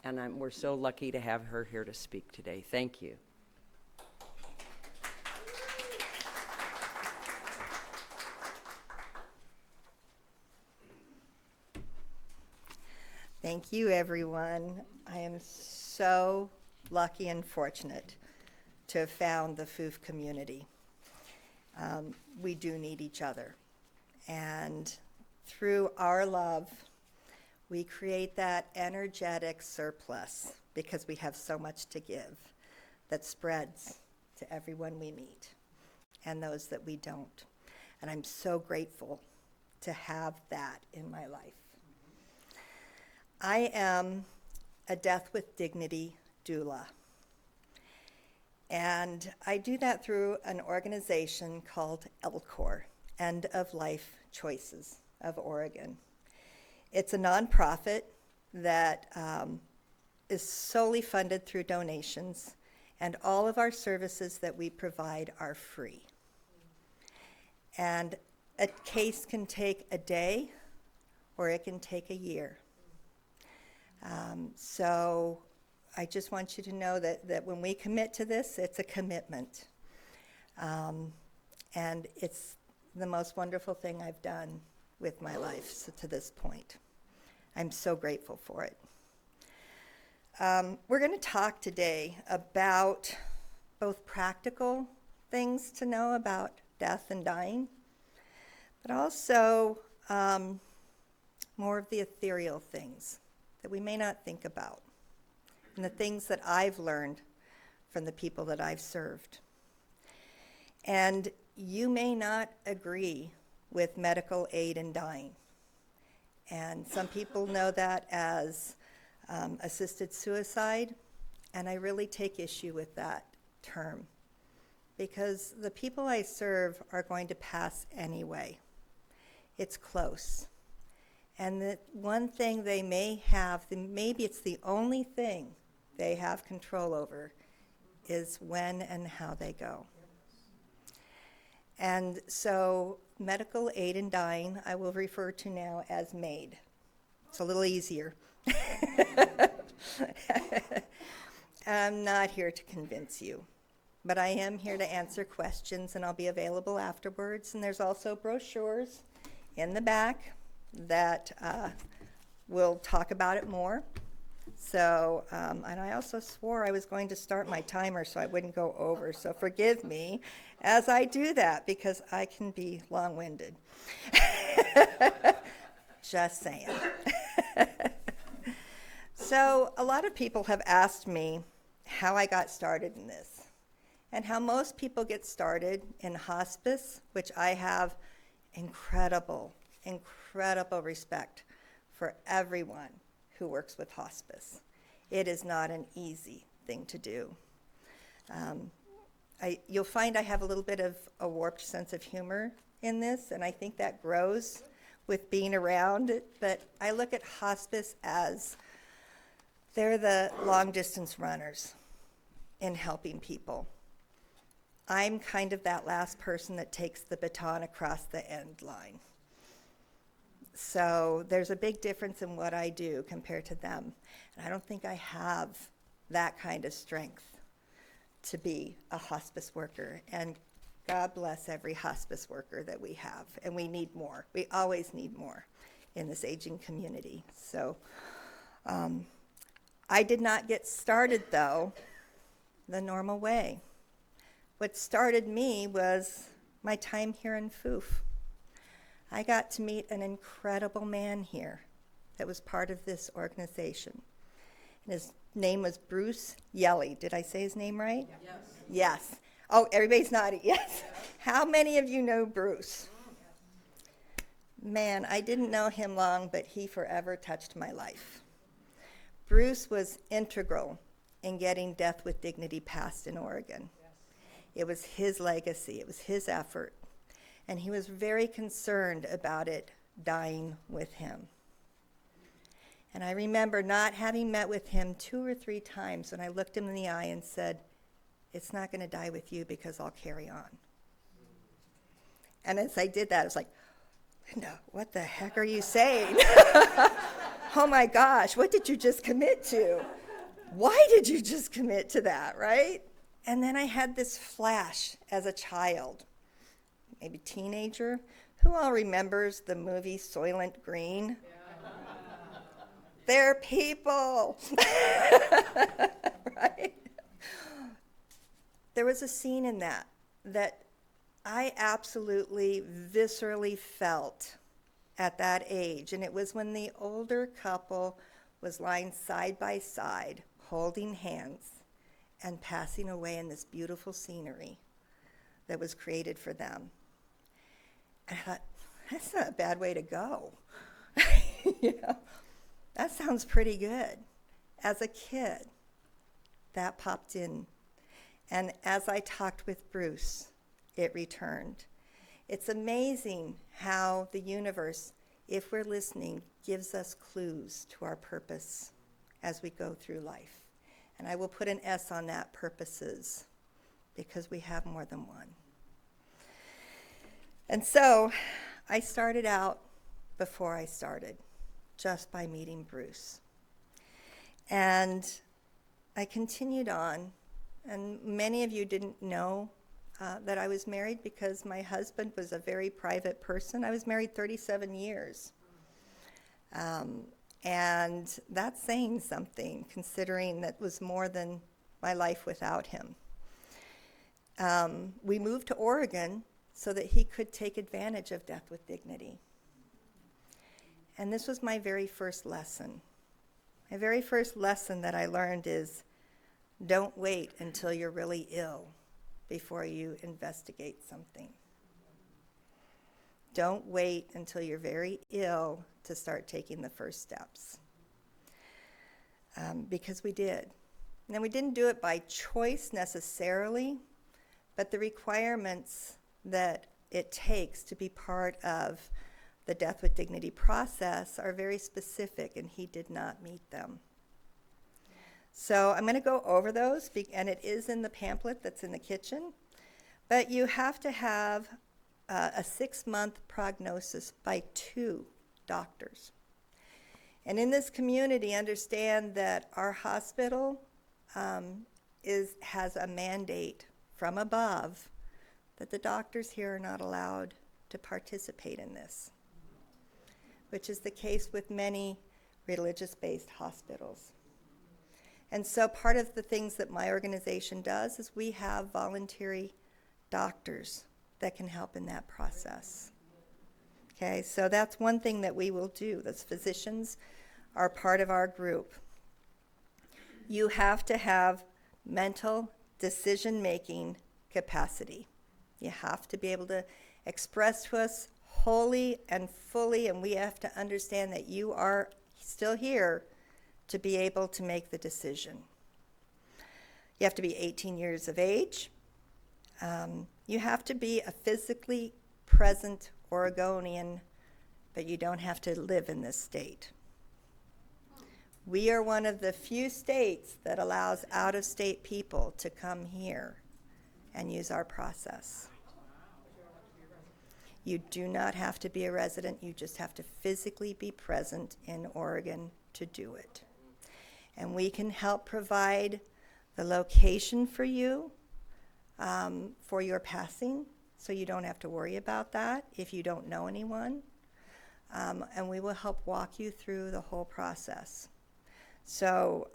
and we're so lucky to have her here to speak today. Thank you. Thank you, everyone. I am so lucky and fortunate to have found the FOOF community. We do need each other. And through our love, we create that energetic surplus because we have so much to give that spreads to everyone we meet and those that we don't. And I'm so grateful to have that in my life. I am a Death with Dignity doula. And I do that through an organization called ELCOR, End of Life Choices of Oregon. It's a nonprofit that is solely funded through donations, and all of our services that we provide are free. And a case can take a day or it can take a year. So I just want you to know that when we commit to this, it's a commitment. And it's the most wonderful thing I've done with my life to this point. I'm so grateful for it. We're going to talk today about both practical things to know about death and dying, but also more of the ethereal things that we may not think about, and the things that I've learned from the people that I've served. And you may not agree with medical aid in dying. And some people know that as assisted suicide, and I really take issue with that term because the people I serve are going to pass anyway. It's close. And the one thing they may have, maybe it's the only thing they have control over, is when and how they go. And so medical aid in dying, I will refer to now as MAID. It's a little easier. I'm not here to convince you, but I am here to answer questions, and I'll be available afterwards. And there's also brochures in the back that will talk about it more. So, and I also swore I was going to start my timer so I wouldn't go over, so forgive me as I do that because I can be long-winded. Just saying. So a lot of people have asked me how I got started in this and how most people get started in hospice, which I have incredible respect for everyone who works with hospice. It is not an easy thing to do. You'll find I have a little bit of a warped sense of humor in this, and I think that grows with being around it, but I look at hospice as they're the long-distance runners in helping people. I'm kind of that last person that takes the baton across the end line. So there's a big difference in what I do compared to them. And I don't think I have that kind of strength to be a hospice worker. And God bless every hospice worker that we have. And we need more. We always need more in this aging community. So I did not get started, though, the normal way. What started me was my time here in FOOF. I got to meet an incredible man here that was part of this organization. And his name was Bruce Yelly. Did I say his name right? Yes. Yes. Oh, everybody's nodding. Yes. How many of you know Bruce? Man, I didn't know him long, but he forever touched my life. Bruce was integral in getting Death with Dignity passed in Oregon. It was his legacy. It was his effort. And he was very concerned about it dying with him. And I remember not having met with him 2 or 3 times when I looked him in the eye and said, "It's not going to die with you because I'll carry on." And as I did that, I was like, "Linda, what the heck are you saying?" oh my gosh, what did you just commit to? Why did you just commit to that, right? And then I had this flash as a child, maybe teenager. Who all remembers the movie Soylent Green? Yeah. They're people, right? There was a scene in that I absolutely viscerally felt at that age, and it was when the older couple was lying side by side, holding hands, and passing away in this beautiful scenery that was created for them. And I thought, that's not a bad way to go. You know, that sounds pretty good. As a kid, that popped in. And as I talked with Bruce, it returned. It's amazing how the universe, if we're listening, gives us clues to our purpose as we go through life. And I will put an S on that, purposes, because we have more than one. And so I started out before I started, just by meeting Bruce. And I continued on, and many of you didn't know that I was married because my husband was a very private person. I was married 37 years. And that's saying something, considering that was more than my life without him. We moved to Oregon so that he could take advantage of Death with Dignity. And this was my very first lesson. My very first lesson that I learned is, don't wait until you're really ill before you investigate something. Don't wait until you're very ill to start taking the first steps. Because we did. Now, we didn't do it by choice necessarily, but the requirements that it takes to be part of the Death with Dignity process are very specific, and he did not meet them. So I'm going to go over those, and it is in the pamphlet that's in the kitchen. But you have to have a 6-month prognosis by 2 doctors. And in this community, understand that our hospital has a mandate from above that the doctors here are not allowed to participate in this, which is the case with many religious-based hospitals. And so part of the things that my organization does is we have voluntary doctors that can help in that process. Okay, so that's one thing that we will do. Those physicians are part of our group. You have to have mental decision-making capacity. You have to be able to express to us wholly and fully, and we have to understand that you are still here to be able to make the decision. You have to be 18 years of age. You have to be a physically present Oregonian, but you don't have to live in this state. We are one of the few states that allows out-of-state people to come here and use our process. You do not have to be a resident. You just have to physically be present in Oregon to do it. And we can help provide the location for you for your passing, so you don't have to worry about that if you don't know anyone. And we will help walk you through the whole process. So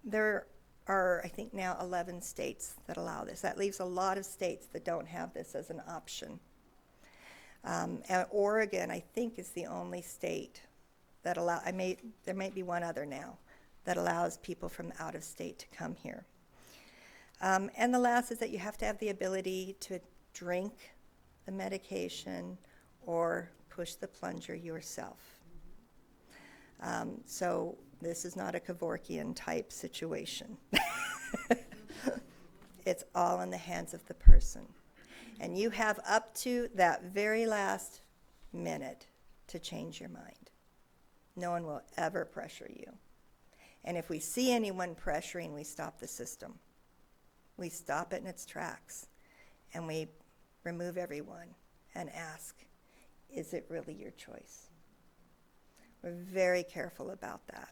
there are, I think now, 11 states that allow this. That leaves a lot of states that don't have this as an option. And Oregon, I think, is the only state that there might be one other now, that allows people from out of state to come here. And the last is that you have to have the ability to drink the medication or push the plunger yourself. So this is not a Kevorkian type situation. It's all in the hands of the person. And you have up to that very last minute to change your mind. No one will ever pressure you. And if we see anyone pressuring, we stop the system. We stop it in its tracks, and we remove everyone and ask, is it really your choice? We're very careful about that.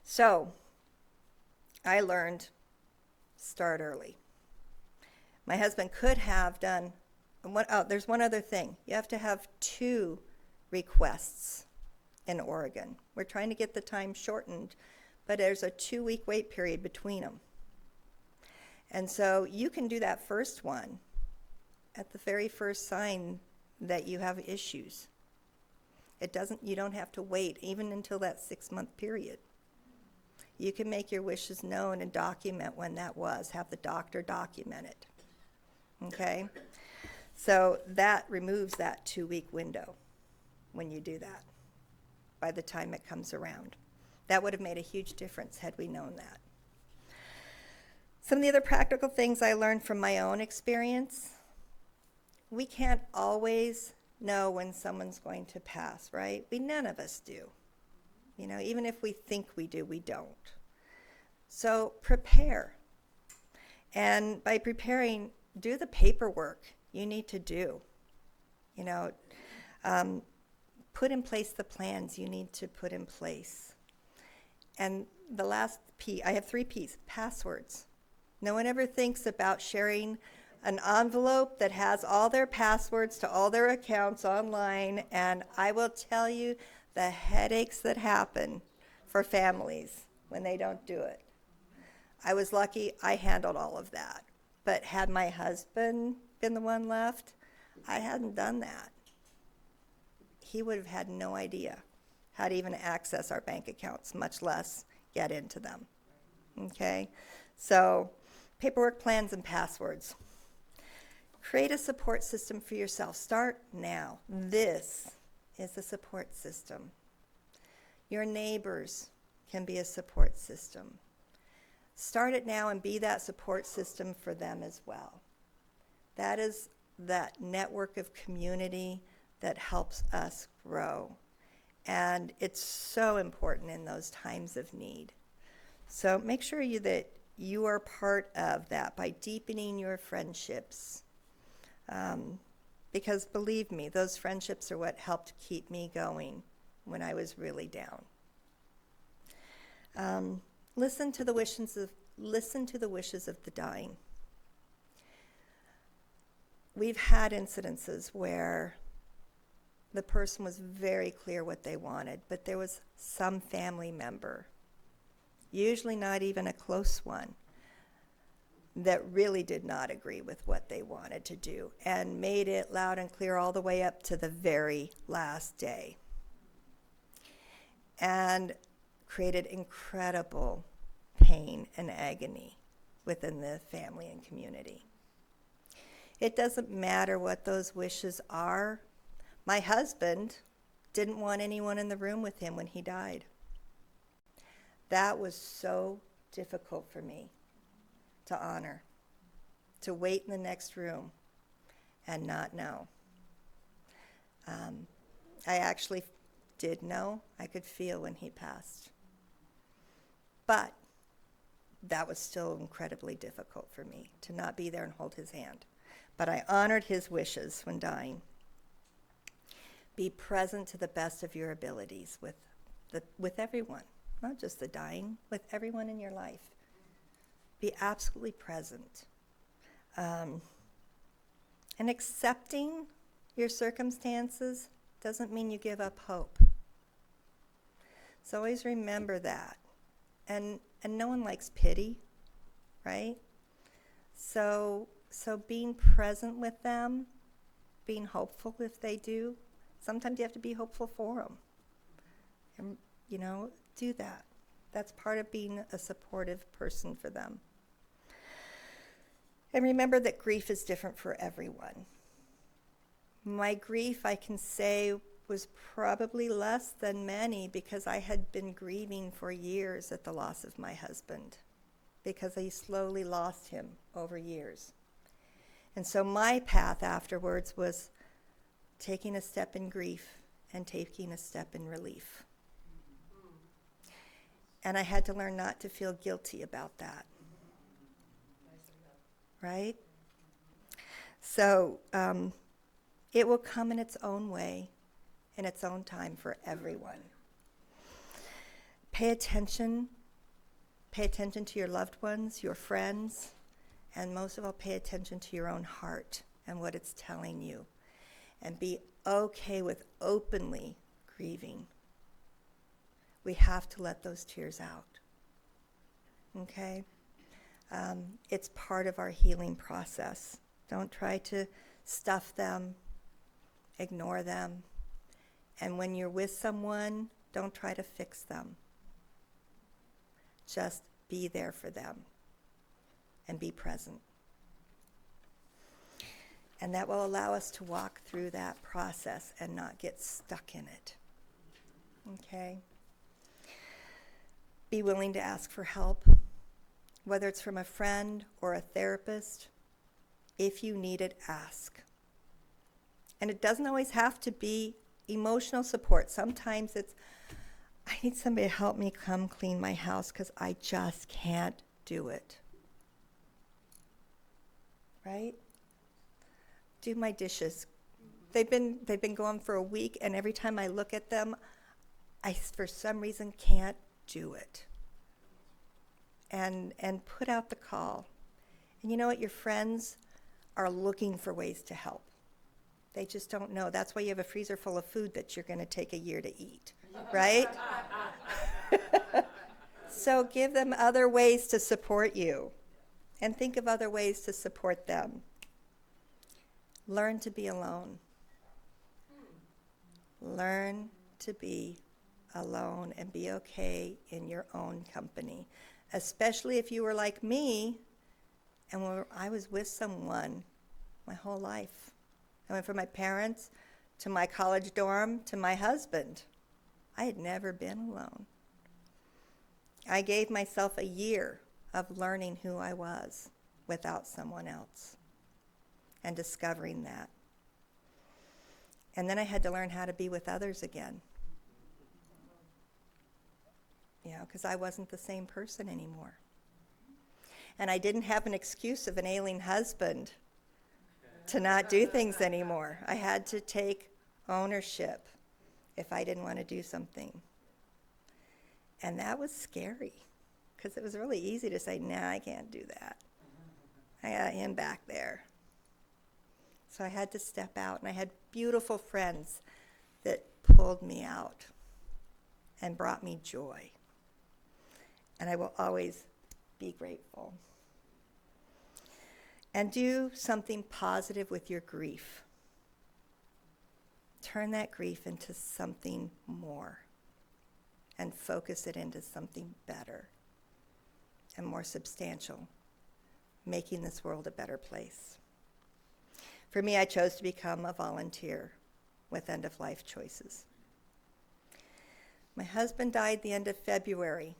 So, I learned, start early. My husband could have done, there's one other thing. You have to have 2 requests in Oregon. We're trying to get the time shortened, but there's a 2-week wait period between them. And so you can do that first one at the very first sign that you have issues. You don't have to wait even until that 6-month period. You can make your wishes known and document when that was. Have the doctor document it. Okay? So that removes that 2-week window when you do that, by the time it comes around. That would have made a huge difference had we known that. Some of the other practical things I learned from my own experience: we can't always know when someone's going to pass, right? None of us do. Even if we think we do, we don't. So prepare. And by preparing, do the paperwork you need to do. Put in place the plans you need to put in place. And the last P, I have 3 Ps: passwords. No one ever thinks about sharing an envelope that has all their passwords to all their accounts online, and I will tell you the headaches that happen for families when they don't do it. I was lucky I handled all of that, but had my husband been the one left, I hadn't done that. He would have had no idea how to even access our bank accounts, much less get into them. Okay? So, paperwork, plans, and passwords. Create a support system for yourself. Start now. This is a support system. Your neighbors can be a support system. Start it now and be that support system for them as well. That is that network of community that helps us grow. And it's so important in those times of need. So make sure that you are part of that by deepening your friendships. Because believe me, those friendships are what helped keep me going when I was really down. Listen to the wishes of the dying. We've had incidences where the person was very clear what they wanted, but there was some family member, usually not even a close one, that really did not agree with what they wanted to do and made it loud and clear all the way up to the very last day, and created incredible pain and agony within the family and community. It doesn't matter what those wishes are. My husband didn't want anyone in the room with him when he died. That was so difficult for me to honor, to wait in the next room and not know. I actually did know. I could feel when he passed. But that was still incredibly difficult for me to not be there and hold his hand. But I honored his wishes when dying. Be present to the best of your abilities with everyone, not just the dying, with everyone in your life. Be absolutely present. And accepting your circumstances doesn't mean you give up hope. So always remember that. And no one likes pity, right? So being present with them, being hopeful if they do. Sometimes you have to be hopeful for them. And, do that. That's part of being a supportive person for them. And remember that grief is different for everyone. My grief, I can say, was probably less than many because I had been grieving for years at the loss of my husband, because I slowly lost him over years. And so my path afterwards was taking a step in grief and taking a step in relief. And I had to learn not to feel guilty about that. Right? So it will come in its own way, in its own time for everyone. Pay attention. Pay attention to your loved ones, your friends, and most of all, pay attention to your own heart and what it's telling you. And be okay with openly grieving. We have to let those tears out. Okay? It's part of our healing process. Don't try to stuff them, ignore them. And when you're with someone, don't try to fix them. Just be there for them and be present. And that will allow us to walk through that process and not get stuck in it. Okay? Be willing to ask for help, whether it's from a friend or a therapist. If you need it, ask. And it doesn't always have to be emotional support. Sometimes it's, I need somebody to help me come clean my house because I just can't do it. Right? Do my dishes. They've been going for a week, and every time I look at them, I for some reason can't do it. And put out the call. And you know what? Your friends are looking for ways to help. They just don't know. That's why you have a freezer full of food that you're going to take a year to eat, right? So give them other ways to support you, and think of other ways to support them. Learn to be alone. Learn to be alone and be okay in your own company, especially if you were like me and I was with someone my whole life. I went from my parents to my college dorm to my husband. I had never been alone. I gave myself a year of learning who I was without someone else and discovering that. And then I had to learn how to be with others again. You know, because I wasn't the same person anymore. And I didn't have an excuse of an ailing husband to not do things anymore. I had to take ownership if I didn't want to do something. And that was scary, because it was really easy to say, nah, I can't do that. I got him back there. So I had to step out, and I had beautiful friends that pulled me out and brought me joy. And I will always be grateful. And do something positive with your grief. Turn that grief into something more and focus it into something better and more substantial, making this world a better place. For me, I chose to become a volunteer with end-of-life choices. My husband died the end of February.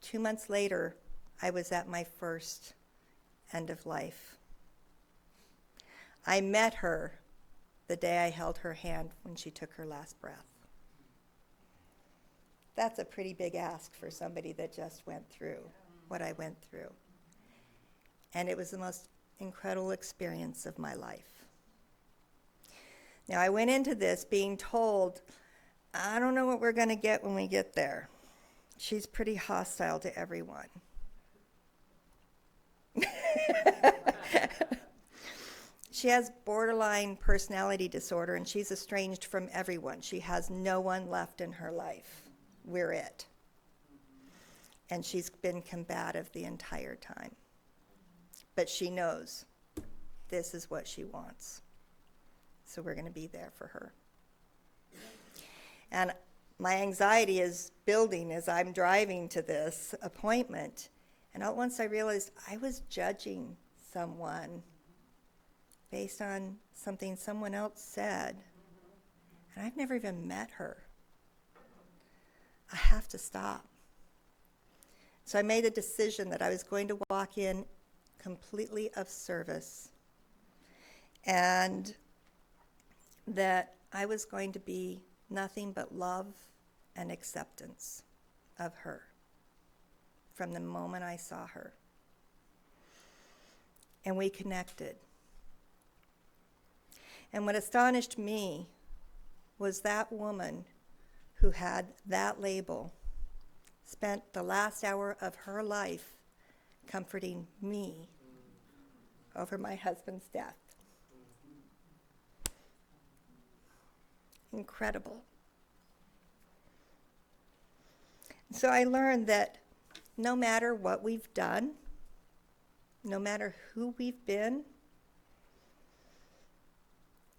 2 months later, I was at my first end of life. I met her the day I held her hand when she took her last breath. That's a pretty big ask for somebody that just went through what I went through. And it was the most incredible experience of my life. Now, I went into this being told, I don't know what we're going to get when we get there. She's pretty hostile to everyone. She has borderline personality disorder, and she's estranged from everyone. She has no one left in her life. We're it. And she's been combative the entire time. But she knows this is what she wants. So we're going to be there for her. And my anxiety is building as I'm driving to this appointment. And all at once I realized I was judging someone based on something someone else said. And I've never even met her. I have to stop. So I made a decision that I was going to walk in completely of service, and that I was going to be nothing but love and acceptance of her from the moment I saw her. And we connected. And what astonished me was that woman who had that label spent the last hour of her life comforting me over my husband's death. Incredible. So I learned that no matter what we've done, no matter who we've been,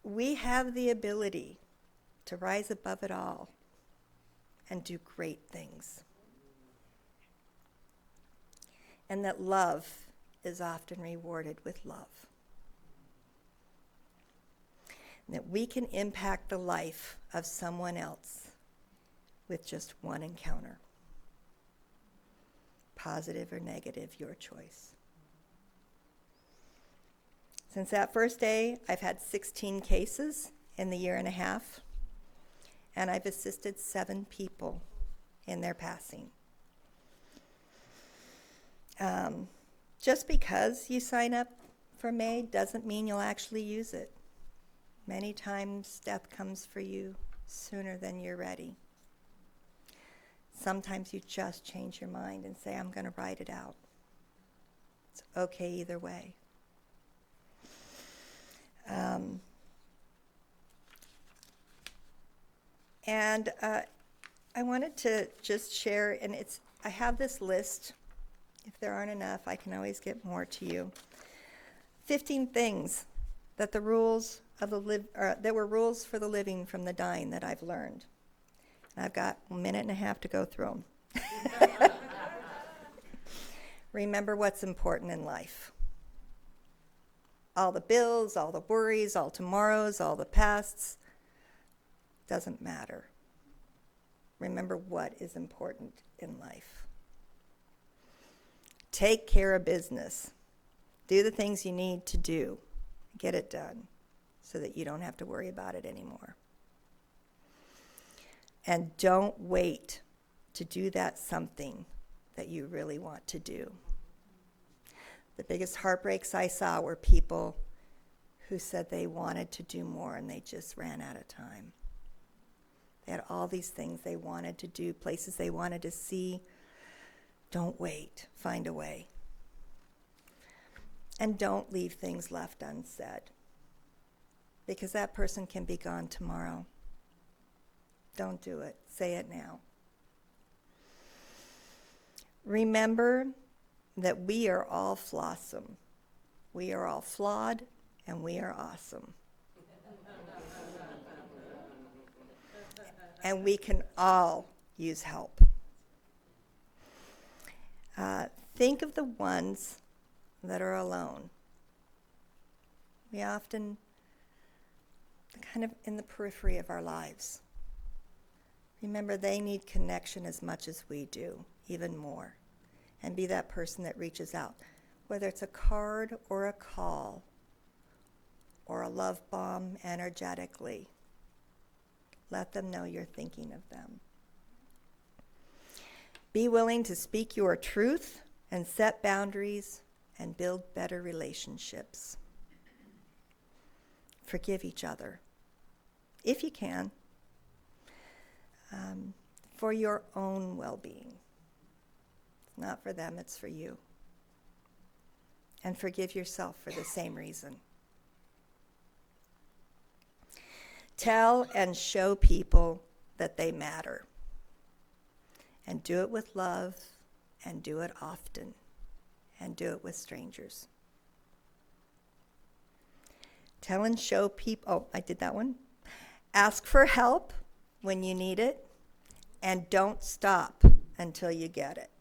we have the ability to rise above it all and do great things. And that love is often rewarded with love. And that we can impact the life of someone else with just one encounter. Positive or negative, your choice. Since that first day, I've had 16 cases in the year and a half, and I've assisted 7 people in their passing. Just because you sign up for MAID doesn't mean you'll actually use it. Many times death comes for you sooner than you're ready. Sometimes you just change your mind and say, I'm going to write it out. It's okay either way. I wanted to just share, and I have this list. If there aren't enough, I can always get more to you. 15 things that that were rules for the living from the dying that I've learned. And I've got a minute and a half to go through them. Remember what's important in life. All the bills, all the worries, all tomorrows, all the pasts, doesn't matter. Remember what is important in life. Take care of business. Do the things you need to do. Get it done so that you don't have to worry about it anymore. And don't wait to do that something that you really want to do. The biggest heartbreaks I saw were people who said they wanted to do more and they just ran out of time. They had all these things they wanted to do, places they wanted to see. Don't wait. Find a way. And don't leave things left unsaid, because that person can be gone tomorrow. Don't do it. Say it now. Remember that we are all flawsome. We are all flawed, and we are awesome. And we can all use help. Think of the ones that are alone. We often kind of in the periphery of our lives. Remember, they need connection as much as we do, even more. And be that person that reaches out, whether it's a card or a call or a love bomb energetically. Let them know you're thinking of them. Be willing to speak your truth and set boundaries and build better relationships. Forgive each other, if you can, for your own well-being. It's not for them, it's for you. And forgive yourself for the same reason. Tell and show people that they matter. And do it with love, and do it often, and do it with strangers. Tell and show people, I did that one. Ask for help when you need it, and don't stop until you get it.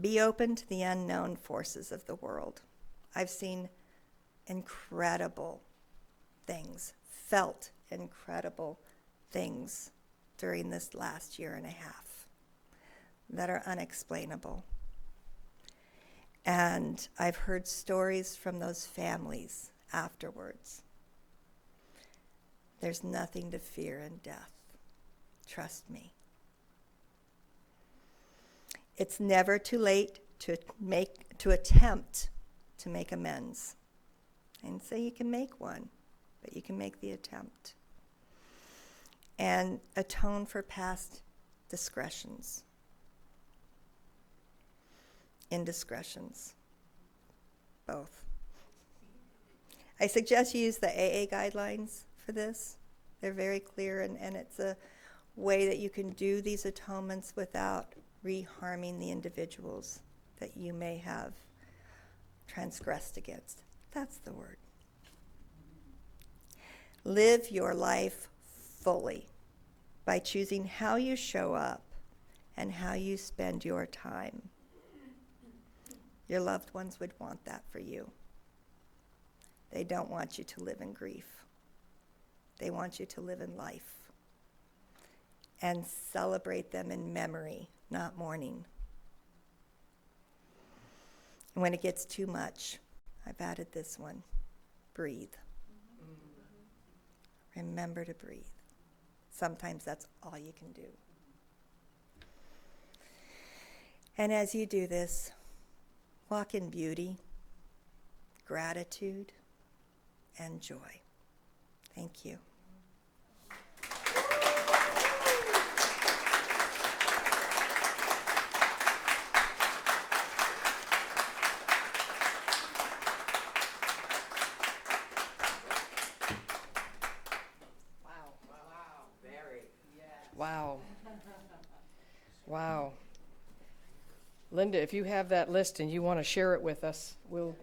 Be open to the unknown forces of the world. I've seen incredible things, felt incredible things during this last year and a half that are unexplainable. And I've heard stories from those families afterwards. There's nothing to fear in death. Trust me. It's never too late to attempt to make amends. And so you can make one. but you can make the attempt. And atone for past discretions, indiscretions, both. I suggest you use the AA guidelines for this. They're very clear, and it's a way that you can do these atonements without reharming the individuals that you may have transgressed against. That's the word. Live your life fully by choosing how you show up and how you spend your time. Your loved ones would want that for you. They don't want you to live in grief. They want you to live in life and celebrate them in memory, not mourning. And when it gets too much, I've added this one: breathe. Remember to breathe. Sometimes that's all you can do. And as you do this, walk in beauty, gratitude, and joy. Thank you. Wow. Wow. Linda, if you have that list and you want to share it with us, we'll